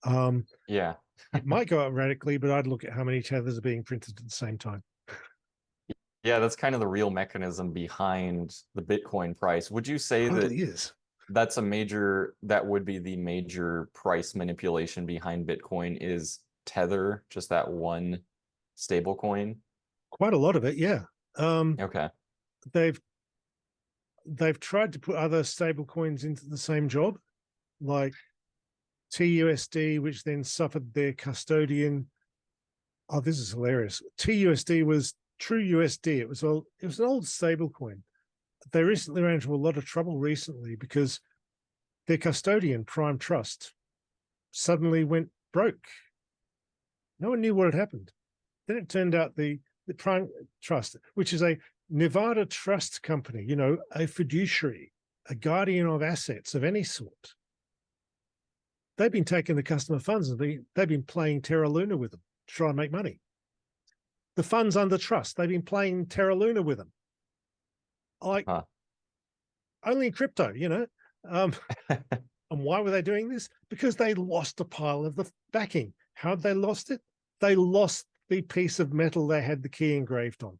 It might go up radically, but I'd look at how many tethers are being printed at the same time. Yeah, that's kind of the real mechanism behind the Bitcoin price. Would you say that would be the major price manipulation behind Bitcoin is Tether, just that one stable coin? Quite a lot of it, yeah. They've tried to put other stable coins into the same job, like TUSD, which then suffered their custodian. Oh, this is hilarious. TUSD was True USD. It was an old stable coin. They recently ran into a lot of trouble because their custodian, Prime Trust, suddenly went broke. No one knew what had happened. Then it turned out the Prime Trust, which is a Nevada trust company, you know, a fiduciary, a guardian of assets of any sort. They've been taking the customer funds and they've been playing Terra Luna with them to try and make money. The funds under trust, they've been playing Terra Luna with them. Like, only in crypto, you know. And why were they doing this? Because they lost a pile of the backing. How had they lost it? They lost the piece of metal they had the key engraved on.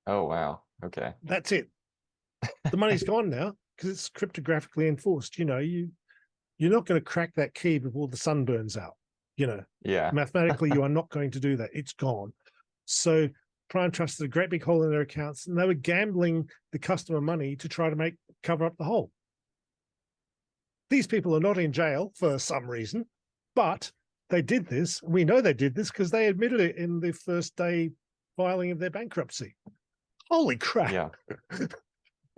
Oh, wow. Okay. That's it. The money's gone now because it's cryptographically enforced. You know, you're not going to crack that key before the sun burns out. You know, Yeah. mathematically, you are not going to do that. It's gone. So Prime Trust had a great big hole in their accounts, and they were gambling the customer money to try to cover up the hole. These people are not in jail for some reason, but they did this. We know they did this because they admitted it in the first day filing of their bankruptcy. Holy crap. Yeah.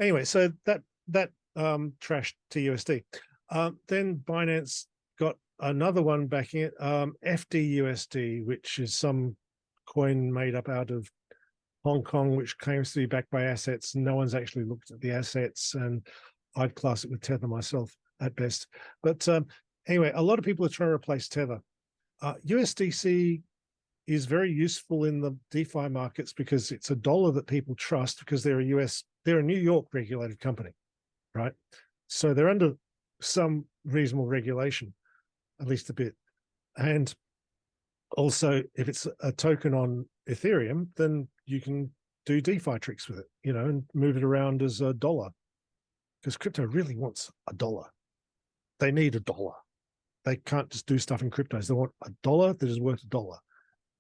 Anyway, so that trashed TUSD. Then Binance got another one backing it, FDUSD, which is some coin made up out of Hong Kong, which claims to be backed by assets. No one's actually looked at the assets, and I'd class it with Tether myself at best. But anyway, a lot of people are trying to replace Tether. USDC is very useful in the DeFi markets because it's a dollar that people trust because they're a New York regulated company, right? So they're under some reasonable regulation, at least a bit. And also, if it's a token on Ethereum, then you can do DeFi tricks with it, you know, and move it around as a dollar. Because crypto really wants a dollar. They need a dollar. They can't just do stuff in cryptos. They want a dollar that is worth a dollar.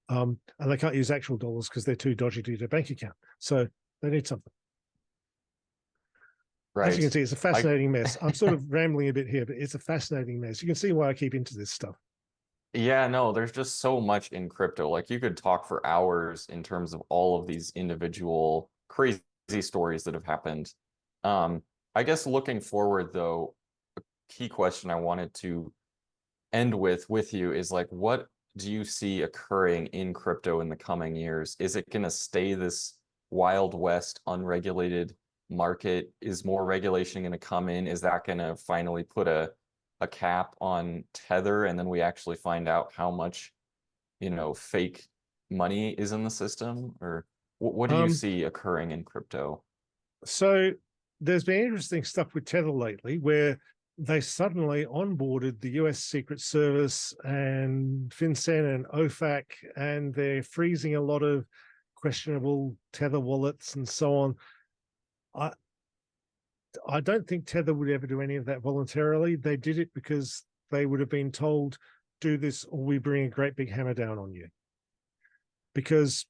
And they can't use actual dollars because they're too dodgy to get a bank account. So they need something. Right. As you can see, it's a fascinating mess. I'm sort of rambling a bit here, but it's a fascinating mess. You can see why I keep into this stuff. Yeah, no, there's just so much in crypto. Like you could talk for hours in terms of all of these individual crazy stories that have happened. I guess looking forward though, a key question I wanted to end with you is like, what do you see occurring in crypto in the coming years? Is it going to stay this Wild West unregulated market? Is more regulation going to come in? Is that going to finally put a cap on Tether, and then we actually find out how much, you know, fake money is in the system? Or what do you see occurring in crypto? So there's been interesting stuff with Tether lately where they suddenly onboarded the US Secret Service and FinCEN and OFAC, and they're freezing a lot of questionable Tether wallets and so on. I don't think Tether would ever do any of that voluntarily. They did it because they would have been told, do this or we bring a great big hammer down on you. Because,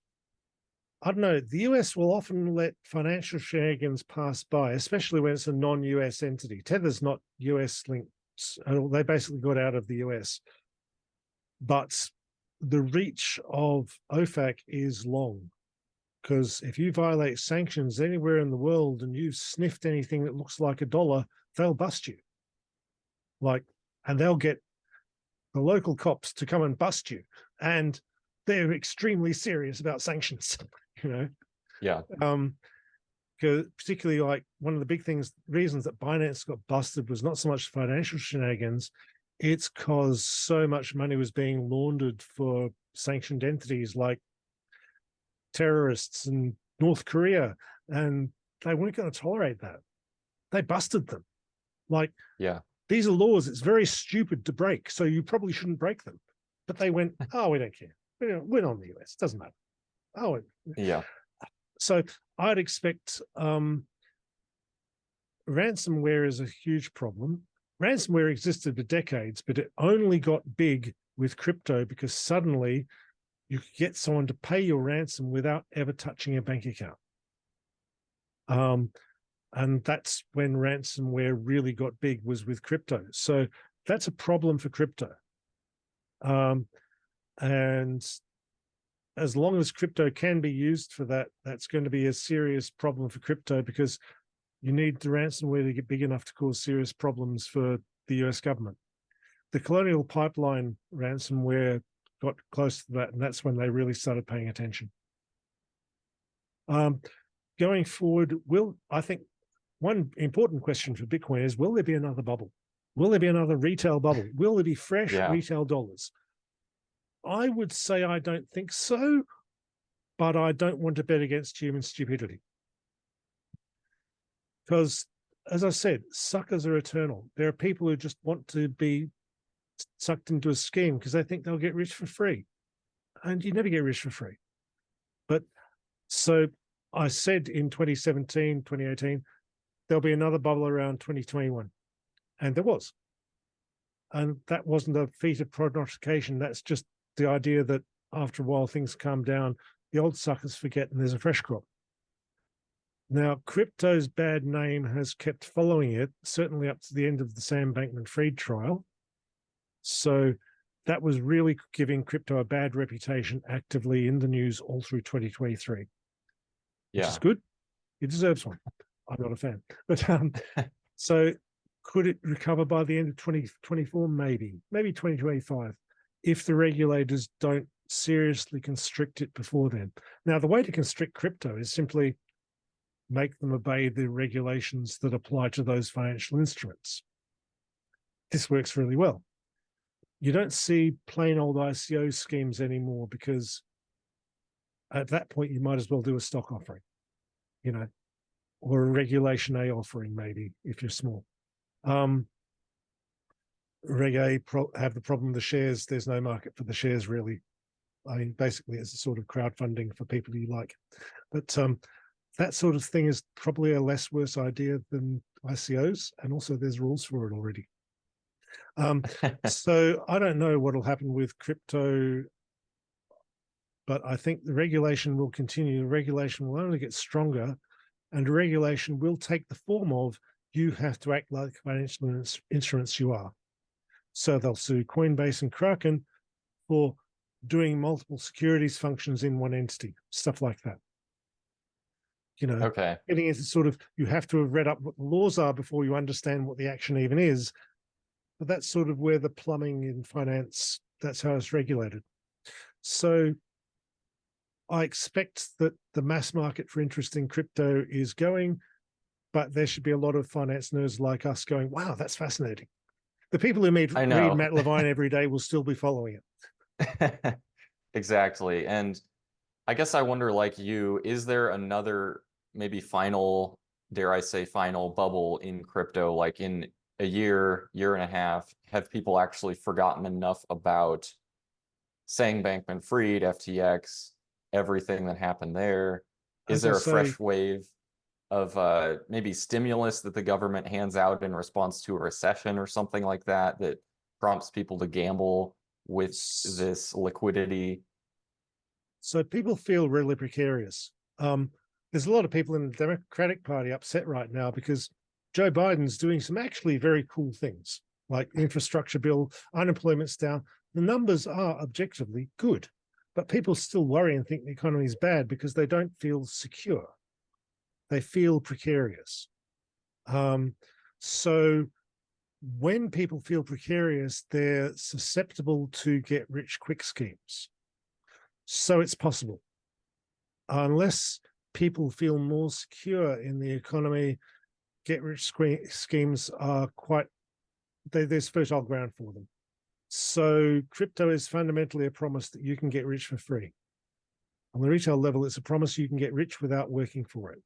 I don't know, the US will often let financial shenanigans pass by, especially when it's a non-US entity. Tether's not US linked at all. They basically got out of the US. But the reach of OFAC is long. Because if you violate sanctions anywhere in the world and you've sniffed anything that looks like a dollar, they'll bust you. And they'll get the local cops to come and bust you. And they're extremely serious about sanctions, you know? Yeah. Because particularly like one of the big reasons that Binance got busted was not so much financial shenanigans, it's because so much money was being laundered for sanctioned entities like terrorists in North Korea, and they weren't going to tolerate that. They busted them. These are laws it's very stupid to break, so you probably shouldn't break them. But they went, oh, we don't care. We're not in the US. It doesn't matter. Oh, yeah. So I'd expect ransomware is a huge problem. Ransomware existed for decades, but it only got big with crypto because suddenly you could get someone to pay your ransom without ever touching a bank account. And that's when ransomware really got big, was with crypto. So that's a problem for crypto. And as long as crypto can be used for that, that's going to be a serious problem for crypto because you need the ransomware to get big enough to cause serious problems for the US government. The Colonial Pipeline ransomware got close to that, and that's when they really started paying attention. Going forward, I think one important question for Bitcoin is, will there be another bubble? Will there be another retail bubble? Will there be fresh retail dollars? I would say I don't think so, but I don't want to bet against human stupidity. Because, as I said, suckers are eternal. There are people who just want to be sucked into a scheme because they think they'll get rich for free. And you never get rich for free. But so I said in 2017, 2018, there'll be another bubble around 2021. And there was. And that wasn't a feat of prognostication. That's just the idea that after a while things calm down, the old suckers forget and there's a fresh crop. Now, crypto's bad name has kept following it, certainly up to the end of the Sam Bankman-Fried trial. So that was really giving crypto a bad reputation actively in the news all through 2023. Which is good. It deserves one. I'm not a fan. But so could it recover by the end of 2024? Maybe 2025, if the regulators don't seriously constrict it before then. Now, the way to constrict crypto is simply make them obey the regulations that apply to those financial instruments. This works really well. You don't see plain old ICO schemes anymore because at that point you might as well do a stock offering, or a regulation A offering, maybe, if you're small. Reg A have the problem with the shares. There's no market for the shares, really. I mean, basically, it's a sort of crowdfunding for people you like. But that sort of thing is probably a less worse idea than ICOs, and also there's rules for it already. So I don't know what will happen with crypto, but I think the regulation will continue. The regulation will only get stronger, and the regulation will take the form of you have to act like financial instruments you are. So they'll sue Coinbase and Kraken for doing multiple securities functions in one entity, stuff like that. Getting into sort of, you have to have read up what the laws are before you understand what the action even is. But that's sort of where the plumbing in finance, that's how it's regulated. So I expect that the mass market for interest in crypto is going, but there should be a lot of finance nerds like us going, wow, that's fascinating. The people who read Matt Levine every day will still be following it. Exactly. And I guess I wonder, like you, is there another maybe final, dare I say, final bubble in crypto, like in a year and a half? Have people actually forgotten enough about Sam Bankman-Fried, FTX, everything that happened there? Is there a fresh wave of maybe stimulus that the government hands out in response to a recession or something like that, that prompts people to gamble with this liquidity? So people feel really precarious. There's a lot of people in the Democratic Party upset right now because Joe Biden's doing some actually very cool things, like infrastructure bill, unemployment's down. The numbers are objectively good, but people still worry and think the economy is bad because they don't feel secure. They feel precarious. So when people feel precarious, they're susceptible to get rich quick schemes. So it's possible. Unless people feel more secure in the economy, get rich schemes are there's fertile ground for them. So crypto is fundamentally a promise that you can get rich for free. On the retail level, it's a promise you can get rich without working for it.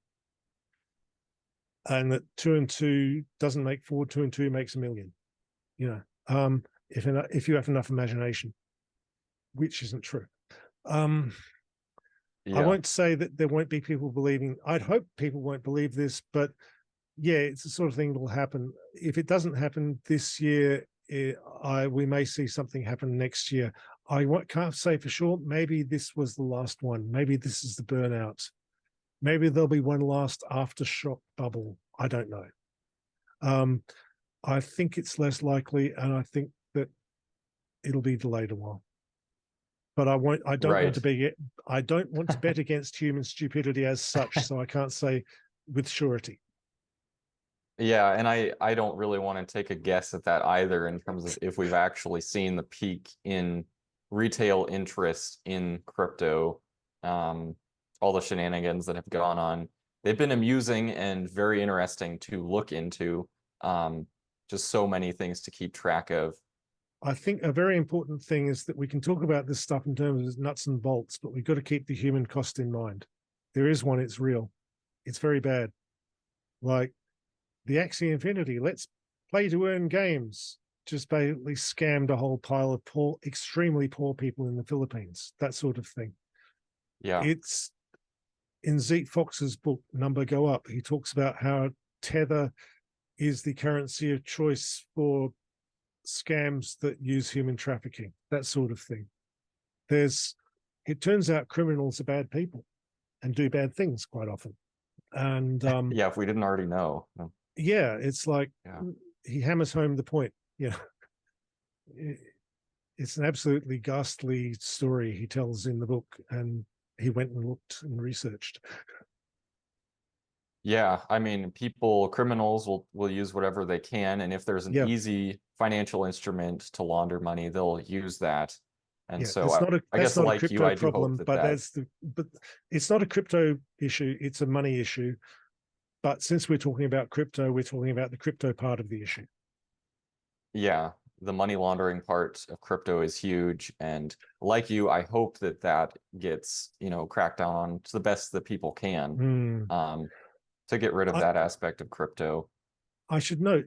And that 2 and 2 doesn't make 4, 2 and 2 makes a million. If you have enough imagination, which isn't true. I won't say that there won't be people believing. I'd hope people won't believe this, but yeah, it's the sort of thing that will happen. If it doesn't happen this year, we may see something happen next year. I can't say for sure. Maybe this was the last one. Maybe this is the burnout. Maybe there'll be one last aftershock bubble. I don't know. I think it's less likely, and I think that it'll be delayed a while. But I don't want to bet against human stupidity as such, so I can't say with surety. Yeah, and I don't really want to take a guess at that either in terms of if we've actually seen the peak in retail interest in crypto, all the shenanigans that have gone on. They've been amusing and very interesting to look into. Just so many things to keep track of. I think a very important thing is that we can talk about this stuff in terms of nuts and bolts, but we've got to keep the human cost in mind. There is one, it's real. It's very bad. Like the Axie Infinity, let's play to earn games, just basically scammed a whole pile of poor, extremely poor people in the Philippines, that sort of thing. Yeah. It's in Zeke Fox's book, Number Go Up. He talks about how Tether is the currency of choice for scams that use human trafficking, that sort of thing. It turns out criminals are bad people and do bad things quite often. And yeah, if we didn't already know. Yeah, it's like he hammers home the point. It's an absolutely ghastly story he tells in the book, and he went and looked and researched. Yeah, I mean, criminals will use whatever they can, and if there's an easy financial instrument to launder money, they'll use that. And so I guess like you, I do hope that but it's not a crypto issue, it's a money issue. But since we're talking about crypto, we're talking about the crypto part of the issue. Yeah, the money laundering part of crypto is huge. And like you, I hope that gets, cracked down on to the best that people can to get rid of that aspect of crypto. I should note,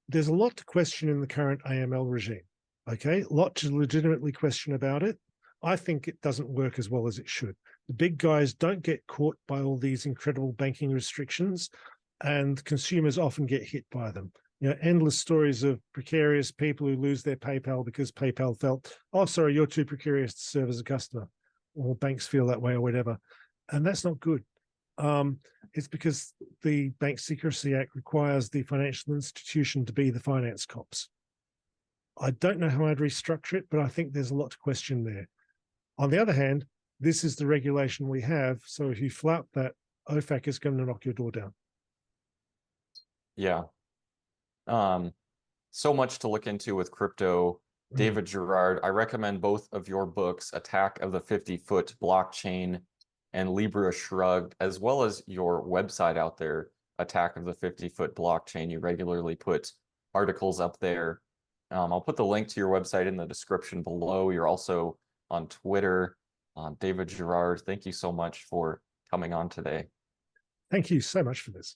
there's a lot to question in the current AML regime. Okay, a lot to legitimately question about it. I think it doesn't work as well as it should. The big guys don't get caught by all these incredible banking restrictions, and consumers often get hit by them. Endless stories of precarious people who lose their PayPal because PayPal felt, oh, sorry, you're too precarious to serve as a customer, or banks feel that way or whatever. And that's not good. It's because the Bank Secrecy Act requires the financial institution to be the finance cops. I don't know how I'd restructure it, but I think there's a lot to question there. On the other hand, this is the regulation we have. So if you flout that, OFAC is going to knock your door down. Yeah. So much to look into with crypto. David Gerard, I recommend both of your books, Attack of the 50-Foot Blockchain and Libra Shrugged, as well as your website out there, Attack of the 50-Foot Blockchain. You regularly put articles up there. I'll put the link to your website in the description below. You're also on Twitter. David Gerard, thank you so much for coming on today. Thank you so much for this.